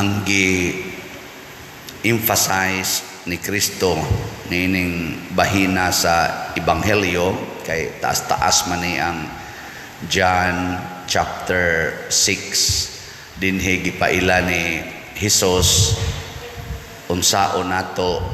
ang gi-emphasize ni Kristo nining bahina sa Ebanghelyo kay taas-taas man ni ang John chapter 6 dinhi gipaila ni Hesus unsaon nato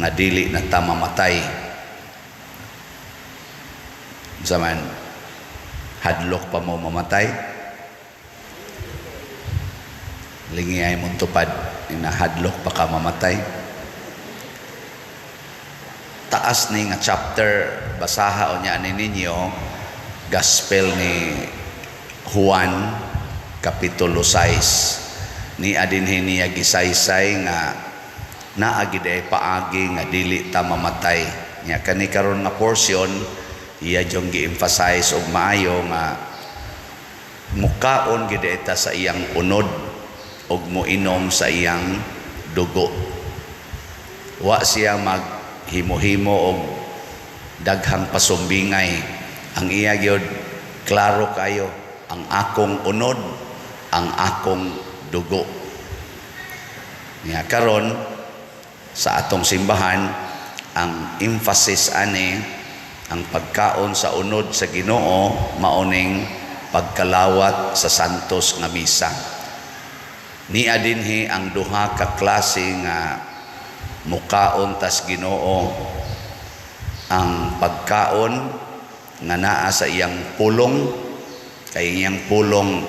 nga dili na ta mamatay. Zaman hadlok pa mo mamatay, lingi ay mong tupad na hadlok pa ka mamatay. Taas ni nga chapter basaha o niya ninyo Gospel ni Juan kapitulo 6 ni adinhi niya gisaysay nga naagi day paagi nga dili ta mamatay nya kani karon nga portion iya jong gi-emphasize og maayo nga mukaon gid ta sa iyang unod og moinom sa iyang dugo. Wa siya maghimo-himo og daghang pasumbingay. Ang iya gyud klaro kayo, ang akong unod, ang akong dugo. Nya karon sa atong simbahan ang emphasis ani ang pagkaon sa unod sa Ginoo maoning pagkalawat sa santos nga misa. Ni adinhi ang duha ka klase nga mukaon tas Ginoo, ang pagkaon nga naa sa iyang pulong kay iyang pulong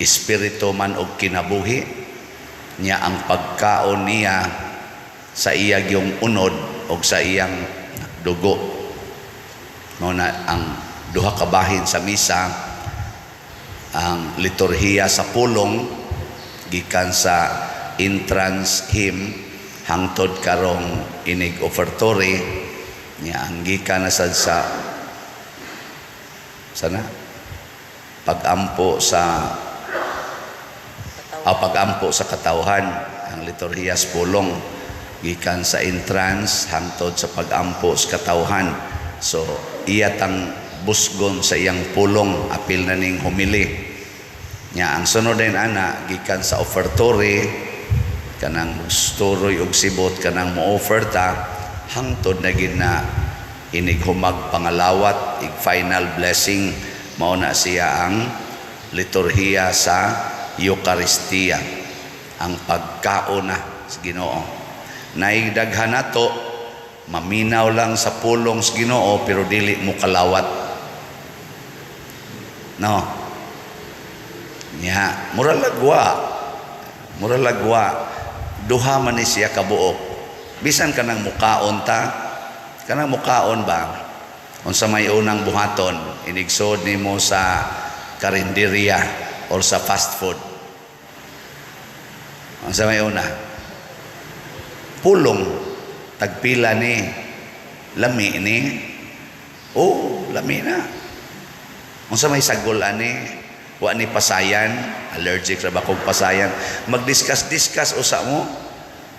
espiritu man og kinabuhi niya, ang pagkaon niya sa iyang yung unod og sa iyang dugo. No na ang duha ka bahin sa misa, ang liturhiya sa pulong gikan sa entrance hymn hangtod karong inig offertory niya, ang gikan na sa sana pagampo sa pagampo sa katawhan, ang liturhiya sa pulong gikan sa entrance hangtod sa pagampo sa katawhan. So iya tang busgon sa iyang pulong apil na ning humili nya. Ang sunod din ana gikan sa offertory kanang sturoy og sibot kanang mo-offerta hangtod na gid na inig humag pangalawat ig final blessing, mao na siya ang liturhiya sa Eucharistia, ang pagkaon na sa Ginoo. Naigdaghan nato maminaw lang sa pulong sa Ginoo pero dili mo kalawat. No. Nya mura lagwa duha man ni siya kabuok. Bisan kanang mukaon ta, kanang mukaon ba unsa may unang buhaton inigsod nimo sa karinderya or sa fast food, unsa may una pulong tagpila ni lami ni lami na. Unsa may sagol ani wa ni pasayan, allergic ra ba kog pasayan, magdiskas-diskas usa mo,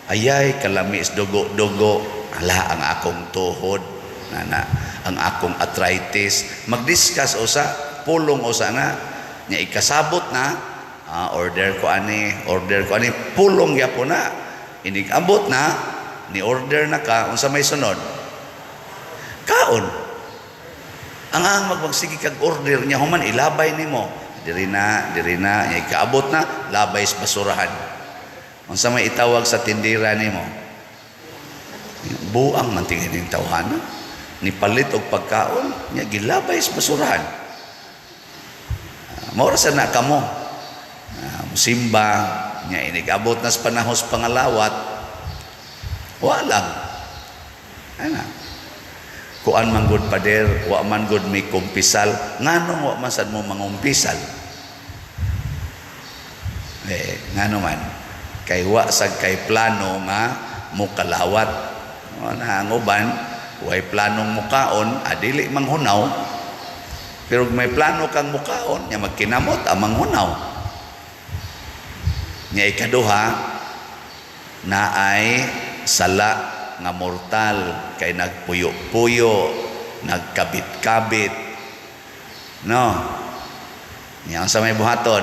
ayay kalamis dugo-dugo, ala ang akong tuhod nana, ang akong arthritis, magdiskas usa, pulong usa na nya ikasabot na order ko ani, pulong gyapon na inig abot na ni order na ka, unsa may sunod kaon. Ang magmagsige kag order nya human ilabay nimo diri na nya ikaabot na labay sa basurahan. Unsa may itawag sa tindira nimo buang man tingin tawhana ni palit og pagkaon nya gilabay sa basurahan. Mao ra sana kamo musimba nya inigabot na sa panahos pangalawat walang ana kuan man gud pader, wa man gud may kumpisal. Nganong wa man sad mo mangumpisal? Ngano man kay wa sad kay plano nga mo kalawat. Na ang uban way planong mukaon adili manghunaw, pero may plano kang mukaon nya magkinamot ang manghunaw. Nya ikaduha naay sala nga mortal kay nagpuyo-puyo, nagkabit-kabit, no? Yang sa may buhaton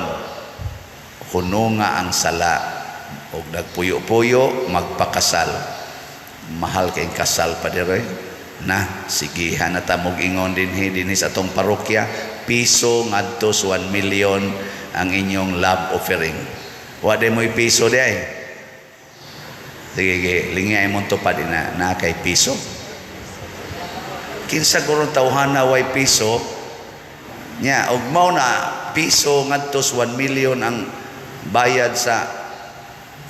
kuno nga ang sala og nagpuyo-puyo magpakasal. Mahal kay kasal pa dire. Na sige hanata mog ingon dinhi sa atong parokya, piso ngadto sa 1 million ang inyong love offering. Wa day mo'y piso day. Sige lingay mo to pa din na kay piso. Kinsa gurong tawhana way piso nya og mao na piso ngadto sa 1 million ang bayad sa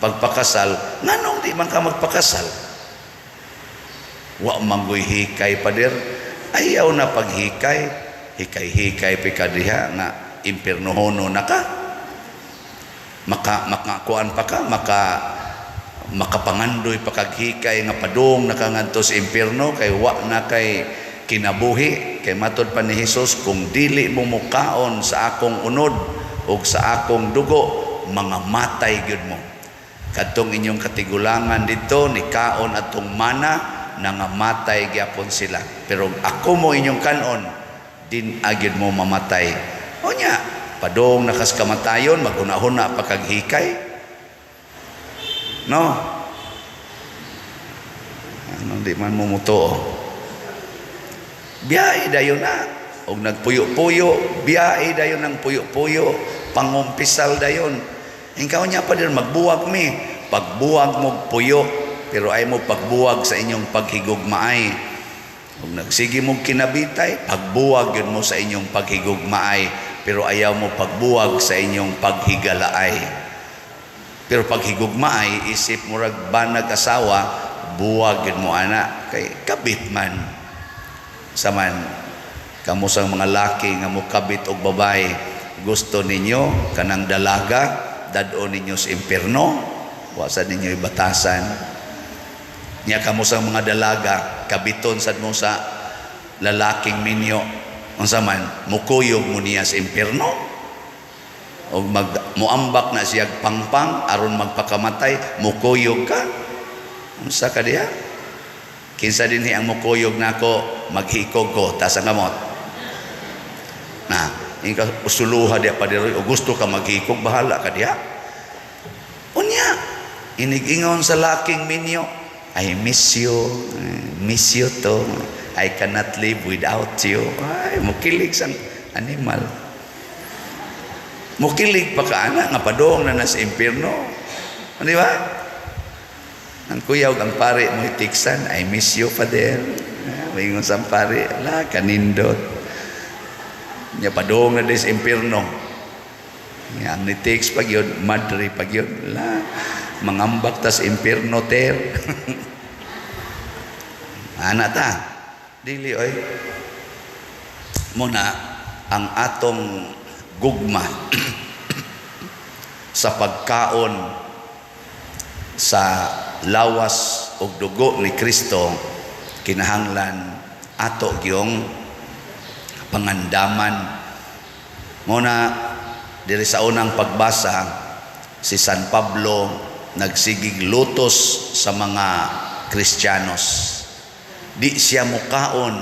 pagpakasal. Nganong di man ka magpakasal? Wa manggoy hikay pader. Ayaw na paghikay. Hikay-hikay pi ka diha nga impiernohono na ka. Makakuan pa ka, makapangandoy pa kag hikay nga padung nakangadto sa impierno kay wa na kay kinabuhi. Kay matod pa ni Hesus, kung dili mo mukaon sa akong unod o sa akong dugo, mga matay gyud mo. Kadtong inyong katigulangan dito ni kaon atong mana nangamatay gyapon sila. Pero ako mo inyong kanon, din agid mo mamatay. O nya, padong nakas kamatayon, maghuna-huna pa kag hikay. No? Ano di man mo muto. Biyahe dayon na. Og nagpuyo-puyo, biyahe dayon ng puyo-puyo, pangumpisal dayon. Ikaw niya pa din magbuwag mi. Pagbuwag mo puyo, pero ay mo pagbuwag sa inyong paghigugmaay. Kung nagsige mo kinabitay, pagbuwag yun mo sa inyong paghigugmaay, pero ayaw mo pagbuwag sa inyong paghigalaay. Pero paghigugmaay, isip mo ragbanag asawa, buwag yun mo ana, kay kabit man. Saman, kamo sang mga laki nga mo kabit og babae, gusto ninyo kanang dalaga, dadon ninyo sa impierno, wasa ninyo ibatasan. Nya kamo sa mga dalaga kabiton sad mo sa lalaking minyo unsa man mukuyog mo niya sa impierno og muambak na siya pangpang aron magpakamatay mukuyog ka unsa ka diha kinsa dinhi ang mukuyog nako maghikog ko ta sa kamot na ingka usuluha dia pa diri o gusto ka maghikog bahala ka diha unya inig-ingon sa laking minyo I miss you to. I cannot live without you. Ay, mukilig sang animal. Mukilig pa ka ana nga padong na nasa impierno. Di ba? Ang kuyaw ang pare mo itiksan, I miss you father. Mayingon sang pare, ala kanindot. Nya padong na des impierno. Nya ang nitiks pag yun, madre pag yun. La mangambak tas impierno ter. Ana ta dili oy muna ang atong gugma sa pagkaon sa lawas ug dugo ni Kristo kinahanglan ato gyung pangandaman muna diri sa unang pagbasa si San Pablo nagsigig lutos sa mga Kristiyanos. Di siya mukaon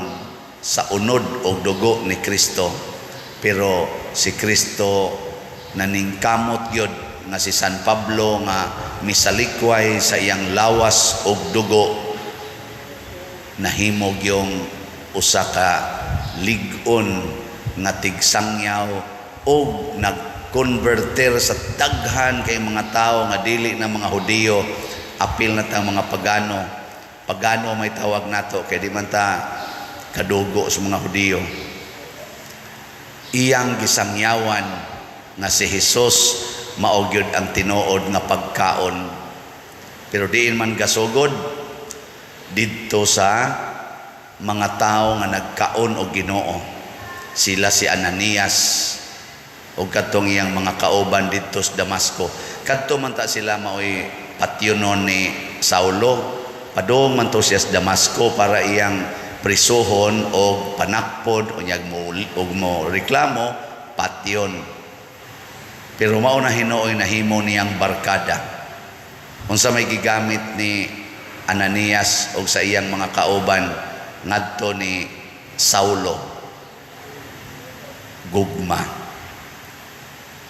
sa unod o dugo ni Kristo. Pero si Kristo naningkamot yun nga si San Pablo nga misalikway sa iyang lawas o dugo. Nahimog yung usa ka ligon nga tigsangyaw o nagkonverter sa daghan kay mga tao nga dili na mga Hudiyo, apil na tang mga pagano. Pagano may tawag nato kay di man ta kadugo sa mga Hudiyo. Iyang gisangyawan nga si Hesus mao gyud ang tinuod nga pagkaon. Pero diin man gasugod didto sa mga tao nga nagkaon og Ginoo. Sila si Ananias o katong iyang mga kauban dito sa Damasco. Kadto man ta sila mao'y patyonon ni Saulo. Padong man to siya sa Damasco para iyang prisuhon o panakpod o mo reklamo, patyon. Pero mao na hinuoy nahimo niyang barkada. Unsa may gigamit ni Ananias o sa iyang mga kauban ngadto ni Saulo? Gugma.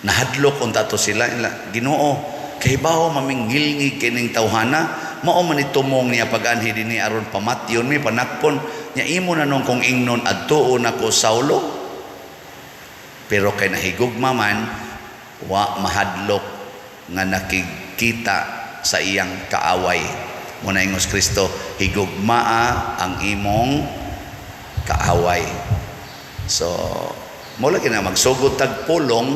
Nahadlok unta to sila Ginoo, kay bawo maminggilngig kining tawhana, mao man itumong niya pag-anhi dinhi aron pamatyon mi panakpon nya imo na nung kung ingnon adtuon ako Saulo. Pero kay nahigugma man wa mahadlok nga nakikita sa iyang kaaway. Muna ingos Kristo, higugmaa ang imong kaaway. So mo lagi na magsugod tag pulong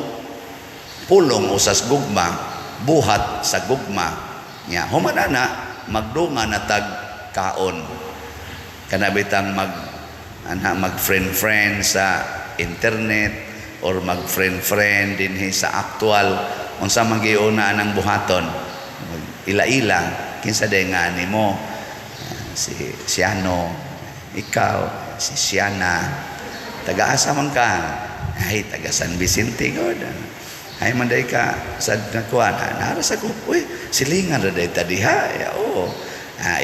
usas gugma, buhat sa gugma nya humanana magdunga na tag kaon. Kanabitang mag friend sa internet or mag friend dinhi sa actual unsa man giuna anang buhaton, ila-ila kinsa day nga nimo, si ano, ikaw, si Siana, taga-asa man ka, ay taga San Vicente god, ay manday ka sa nakuan, naras ako, uy silingan ra day tadiha, oo,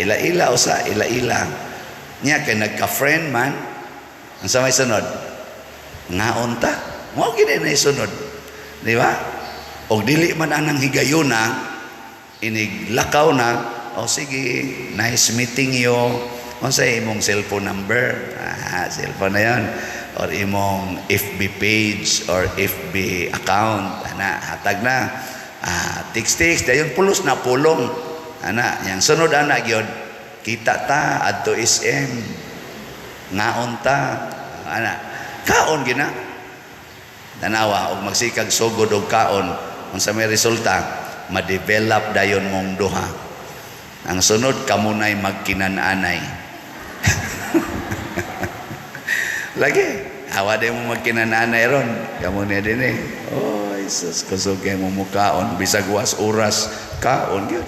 ila-ila usa, ila-ila nya kay nagka-friend man, ang sa may sunod ngaon ta, mo gid na isunod, di ba? Og dili man anang higayuna iniglakaw na, o sige, nice meeting you, unsay imong cellphone number, cellphone na yon, or imong FB page or FB account, hatag na, text dayon pulos na pulong, yang sunod gyud kita ta adto SM, ngaon ta, kaon gina, tanawa og magsikag sugod og kaon, unsa may resulta, ma-develop dayon mong duha. Ang sunod kamunay magkinananay. Lagi awa day mo magkinananay ron, kamunay din oh Jesus, kusugay mo mukaon bisag was oras kaon gyud.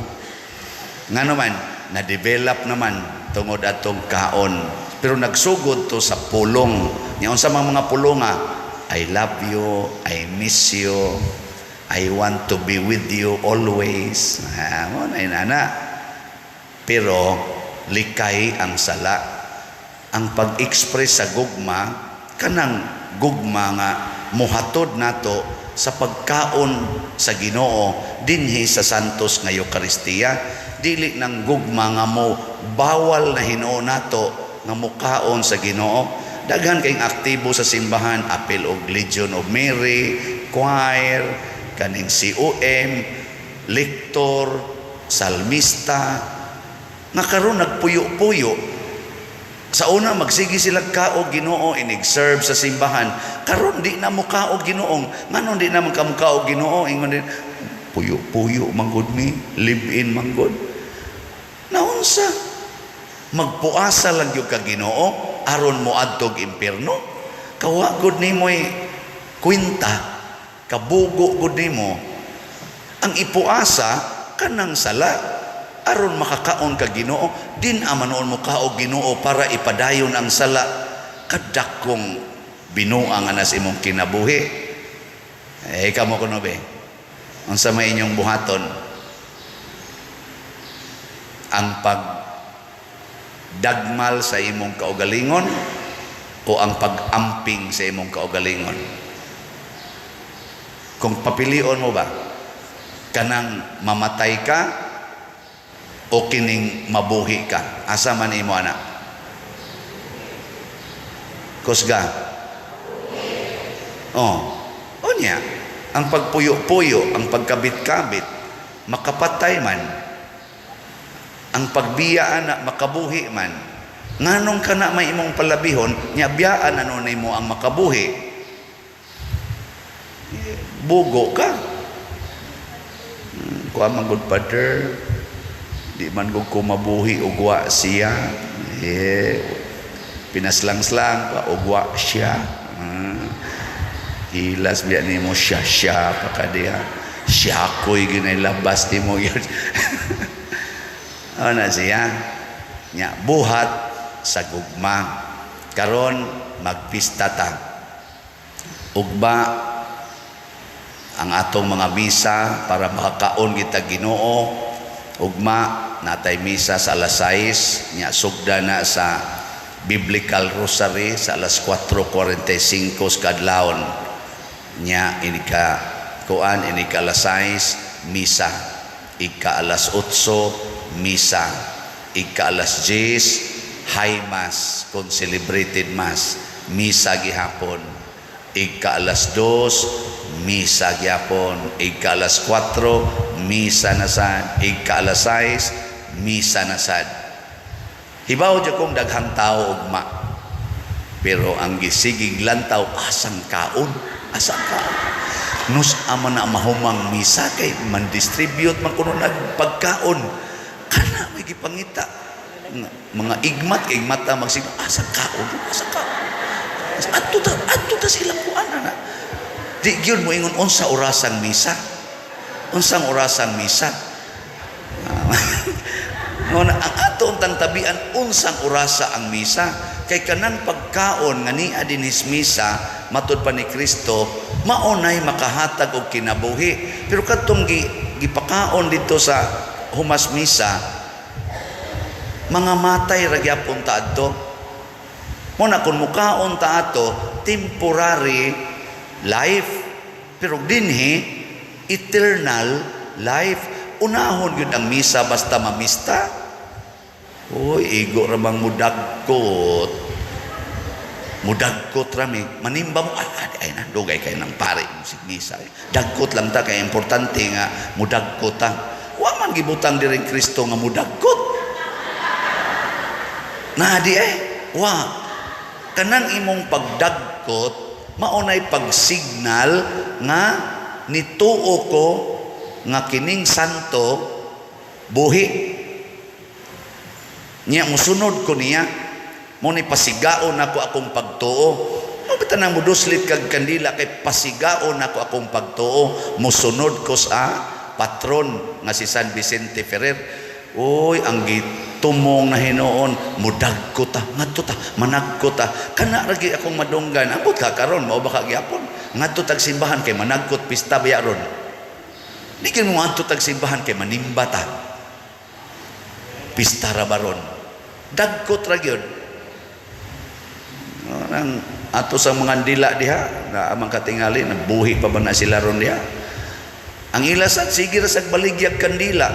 Ngano man na-develop naman tungod atong kaon, pero nagsugod to sa pulong. Nya unsa mang mga pulonga, I love you, I miss you, I want to be with you always. Mo na inana. Pero likay ang sala. Ang pag-express sa gugma, kanang gugma nga muhatod nato sa pagkaon sa Ginoo dinhi sa Santos nga Eucharistia. Dili nang gugma nga mo bawal na Hinuo nato nga mukaon sa Ginoo. Daghan kayong aktibo sa simbahan, apil og Legion of Mary, choir, kaning COM, lektor, salmista, nga karon nagpuyo-puyo. Sa una magsigi sila kaog Ginoo, inig-serve sa simbahan. Karon di na mo kaog Ginoo. Nganon di na man ka mo kaog Ginoo, ingon din puyo-puyo manggod mi, live-in manggod. Naunsa magpuasa lang yung ka Ginoo aron mo adtog impierno. Kawa gud nimoy kwenta, kabugo gud nimo ang ipuasa kanang sala aron makakaon ka Ginoo, din amanon mo kaog Ginoo para ipadayon ang sala kadakong binuang anas imong kinabuhi. Kamo kuno be, unsa may inyong buhaton? Ang pagdagmal sa imong kaugalingon o ang pag-amping sa imong kaugalingon? Kung papilion mo ba, kanang mamatay ka o kining mabuhi ka, asa man imo anak? Kusga? Onya, ang pagpuyo-puyo, ang pagkabit-kabit, makapatay man. Ang pagbiyaan na makabuhi man. Nganong ka na may imong palabihon, nya biyaan ano nimo ang makabuhi. Bugo ka. Kuha man good father, di man gud ko mabuhi ugwa siya. Pinaslang-slang pa ugwa siya. Hilas biya nimo siya pa kadiha. Siya ko'y ginilabas nimo yun. Ano siya? Nya buhat sa gugma. Karon magpista ta. Ugba ang atong mga misa para makakaon kita Ginoo. Ugma natay misa sa alas 6, nya sugda na sa Biblical Rosary sa alas 4:45 sa kadlawon. Nya inika kuan ini ika-alas 6 misa, ika-alas 8 misa, ika-alas 10 high mass kung celebrated mass, misa gihapon, ika-alas 2 misa gihapon, ika-alas 4 misa na sad, ika-alas 6 misa na sad. Hibaw dyan kong daghang tao ugma, pero ang gisigig lantaw asang kaon, asang kaon. Nus ama na mahumang misa kay man-distribute man kuno nagpagkaon. Kana may gipangita. Mga igmata magsig asang kaon, asang kaon. Adto ta sila kuan na. Di gyud mo ingon unsa orasang misa. Unsang orasang misa? Ang atong tabian unsang orasa ang misa, kay kanang pagkaon nga ni adinis misa matud pa ni Kristo maunay makahatag og kinabuhi. Pero kadtong gipakaon dito sa humas misa, mga matay ra gyapon ta adto. Mo na kun mukaon ta ato temporary life, pero dinhi eternal life. Unahon yun ang misa basta mamista. Uy, igo ramang mudagkot. Mudagkot rami. Manimba mo, ay na, dugay kayo ng pare musik misa. Dagkot lang ta, kaya importante nga mudagkot ta. Wa man gibutang diring Kristo nga mudagkot. Nadi wa. Kanang imong pagdagkot, maunay pagsignal nga nituo ko nga kining santo buhi niya, musunod ko niya, mo ni pasigaon ako akong pagtuo. Mo bitan nang muduslit kag kandila kay pasigaon ako akong pagtuo, musunod ko sa patron nga si San Vicente Ferrer. Uy, ang gitumong na hinuon, mudagko ta, ngadto ta, managko ta. Kana ra gyud akong madunggan. Ambot ka karon mao ba ka gyapon? Ngadto tag simbahan kay managkot pista biya ron. Di kin mo ngadto tag simbahan kay manimba ta. Pista ra baron. Dagkot ra gyud. Nang ato sa mga dila diha, na amang katingali nabuhi pa ba na sila ron diha. Ang ilasan sige ra sag baligyag kandila.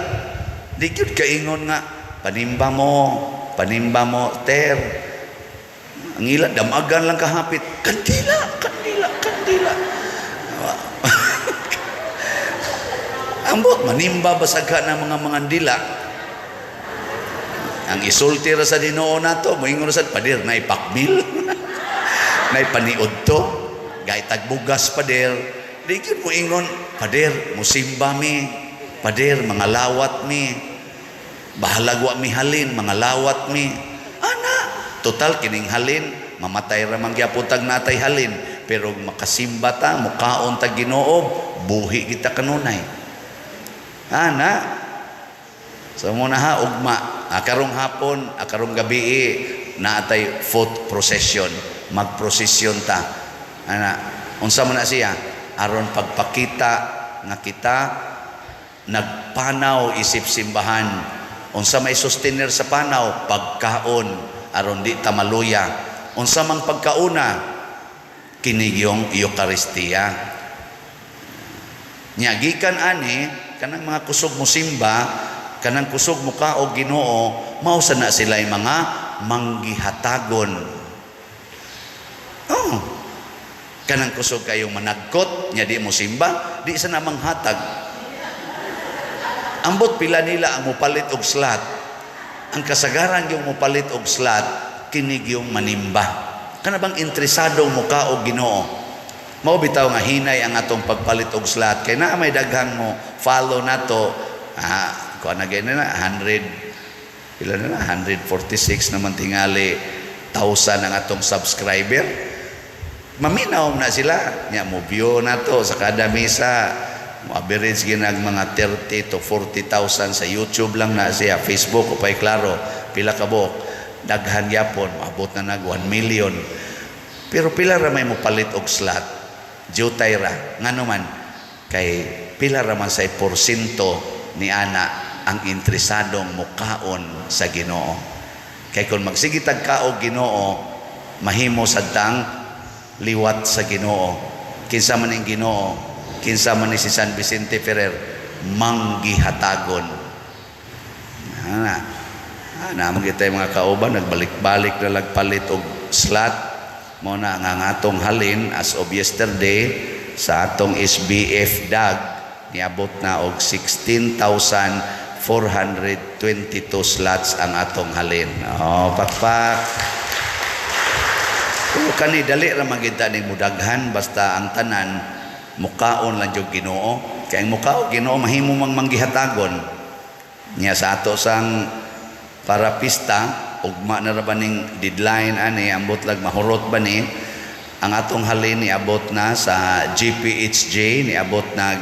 Di gyud kaingon nga panimba mo ter. Ang ila damagan lang kahapit, kandila. Ambot manimba basagha na mga dila. Ang isulti ra sa Ginoo nato, moingon sa pader na ipakbil. Na ipaniud to, gay tagbugas pader. Di gyud moingon pader musimba mi, pader mga lawat mi. Bahalagwa mi halin, mga lawat mi. Ana, total kining halin, mamatay ra man gyapon tag natay halin, pero makasimba ta, mukaon ta Ginoo, buhi kita kanunay. Ana, so muna ha, ugma. Karong hapon, karong gabi, naatay foot procession. Magprosesyon ta. Ana, unsa man na siya? Aron pagpakita nga kita nagpanaw isip simbahan. Unsa may sustainer sa panaw? Pagkaon. Aron di ta maluya. Unsa mang pagkauna? Kinigyong Eucharistia. Nya gikan ani kanang mga kusog mo simba, kanang kusog mo ka o Ginoo, mao na sila mga manggihatagon. Oh. Kanang kusog kayong managkot, nya di mo simba, di sa namang hatag. Ambot pila nila ang mupalit og slat. Ang kasagaran yung mupalit og slat, kinig yung manimba. Kana bang interesadong mo ka og Ginoo? Mao bitaw nga hinay ang atong pagpalit og slat, kay naa may daghang mo follow nato. Kuha na ganyan na, 100, ilan na 146 naman tingali 1,000 ang atong subscriber. Maminaw na sila. Nya mo view na to sa kada misa. Mo average ginag mga 30 to 40,000 sa YouTube lang na siya. Facebook o pa'y klaro. Pila ka buok. Daghan yapon. Abot na nag 1 million. Pero pila ra may mo palit og slot. Jutay ra. Nga naman, kay pila ra man say porsyento ni ana ang interesadong mukaon sa Ginoo. Kay kung magsigitag ka og Ginoo, mahimo sadtang liwat sa Ginoo. Kinsa man ang Ginoo? kinsa man ni si San Vicente Ferrer, manggihatagon. Mo kita mga kauban, nagbalik-balik na lagpalit og slot. Mo na nga atong halin as of yesterday sa atong SBF DAG niabot na og 16,422 slots ang atong halin. Pakpak. Kani dali ra magita ning mudaghan basta ang tanan mukaon lang jud Ginoo. Kay ang mukaon Ginoo mahimo mang manggihatagon. Nya sa ato sang para pista ugma na ra ba ning deadline ani ambot lag mahurot ba ni ang atong halin ni abot na sa GPHJ ni abot nag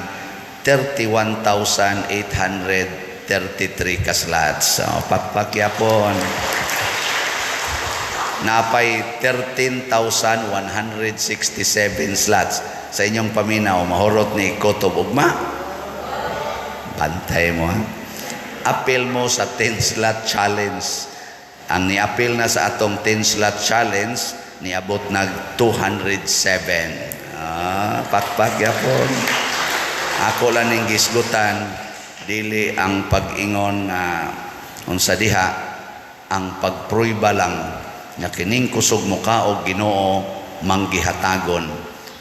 31,833 ka slots. Pakpakyapon. Napay 13,167 slots sa inyong paminaw mahurot ni Kotob ugma. Pantay mo ha. Apil mo sa 10 slot challenge. Ang ni-apil na sa atong 10 slot challenge niabot nag 207. Pakpakyapon. Ako lang ning gisgutan dili ang pag-ingon nga unsa diha ang pagpruiba lang nga kining kusog mukaog Ginoo manggihatagon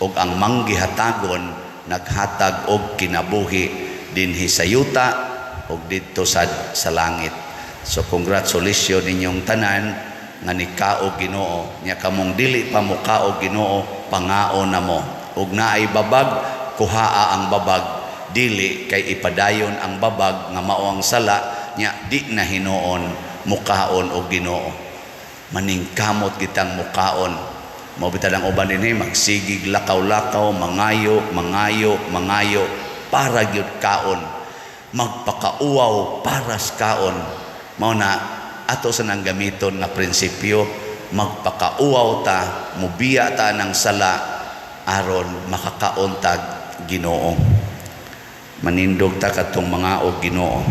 ug ang manggihatagon naghatag og kinabuhi dinhi sa yuta ug didto sa langit. So congratulations ninyong tanan nga nikaog Ginoo. Nya kamong dili pa mukaog Ginoo, pangao na mo. Ug naay babag, kuhaa ang babag, dili kay ipadayon ang babag nga mao ang sala, nya di na hinuon mukaon og Ginoo. Maningkamot kitang mukaon. Mao bitad ang uban dinhi magsigig lakaw-lakaw, mangayo para gyud kaon. Magpakauaw para sa kaon. Mao na ato sa nang gamiton nga prinsipyo, magpakauaw ta, mubiya ta ng sala aron makakaon ta Ginoo. Manindog ta katong mga og Ginoo.